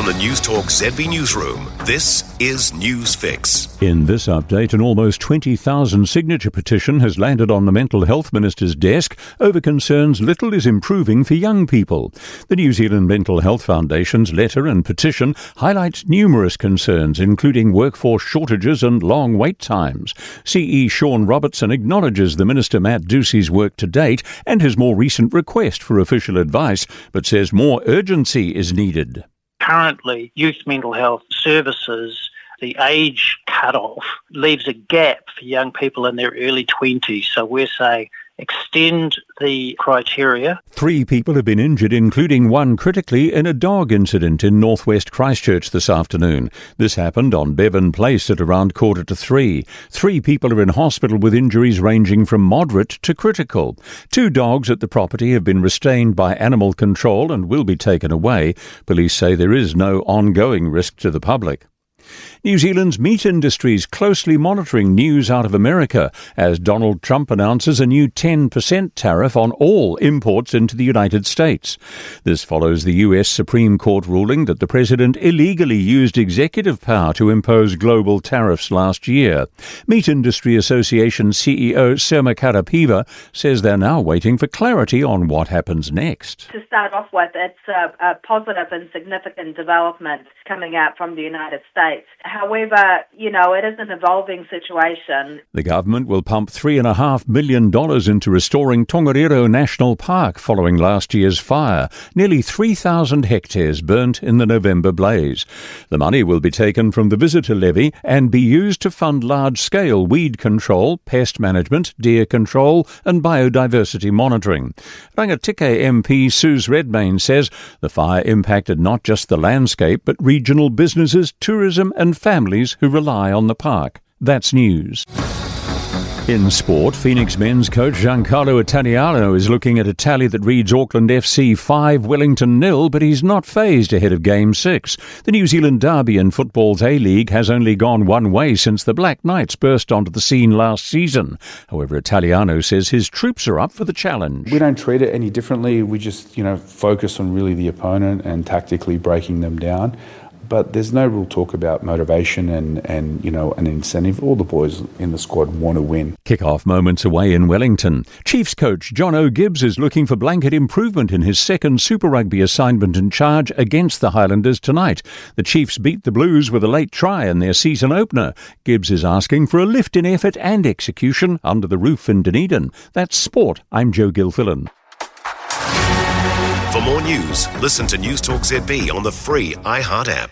From the Newstalk ZB newsroom, this is News Fix. In this update, an almost 20,000 signature petition has landed on the Mental Health Minister's desk over concerns little is improving for young people. The New Zealand Mental Health Foundation's letter and petition highlights numerous concerns, including workforce shortages and long wait times. CE Sean Robertson acknowledges the Minister Matt Ducey's work to date and his more recent request for official advice, but says more urgency is needed. Currently, youth mental health services, the age cutoff leaves a gap for young people in their early 20s. So we're saying extend the criteria. 3 people have been injured, including one critically in a dog incident in northwest Christchurch this afternoon. This happened on Bevan Place at around 2:45. 3 people are in hospital with injuries ranging from moderate to critical. 2 dogs at the property have been restrained by animal control and will be taken away. Police say there is no ongoing risk to the public. New Zealand's meat industry is closely monitoring news out of America as Donald Trump announces a new 10% tariff on all imports into the United States. This follows the US Supreme Court ruling that the president illegally used executive power to impose global tariffs last year. Meat Industry Association CEO Sema Karapiva says they're now waiting for clarity on what happens next. To start off with, it's a positive and significant development coming out from the United States. However, it is an evolving situation. The government will pump $3.5 million into restoring Tongariro National Park following last year's fire. Nearly 3,000 hectares burnt in the November blaze. The money will be taken from the visitor levy and be used to fund large-scale weed control, pest management, deer control and biodiversity monitoring. Rangatike MP Suze Redmayne says the fire impacted not just the landscape but regional businesses, tourism and families who rely on the park. That's news. In sport, Phoenix men's coach Giancarlo Italiano is looking at a tally that reads Auckland FC 5, Wellington 0, but he's not fazed ahead of Game 6. The New Zealand derby in football's A-League has only gone one way since the Black Knights burst onto the scene last season. However, Italiano says his troops are up for the challenge. We don't treat it any differently. We just, focus on really the opponent and tactically breaking them down. But there's no real talk about motivation and an incentive. All the boys in the squad want to win. Kick-off moments away in Wellington. Chiefs coach John O'Gibbs is looking for blanket improvement in his second Super Rugby assignment in charge against the Highlanders tonight. The Chiefs beat the Blues with a late try in their season opener. Gibbs is asking for a lift in effort and execution under the roof in Dunedin. That's sport. I'm Joe Gilfillan. For more news, listen to Newstalk ZB on the free iHeart app.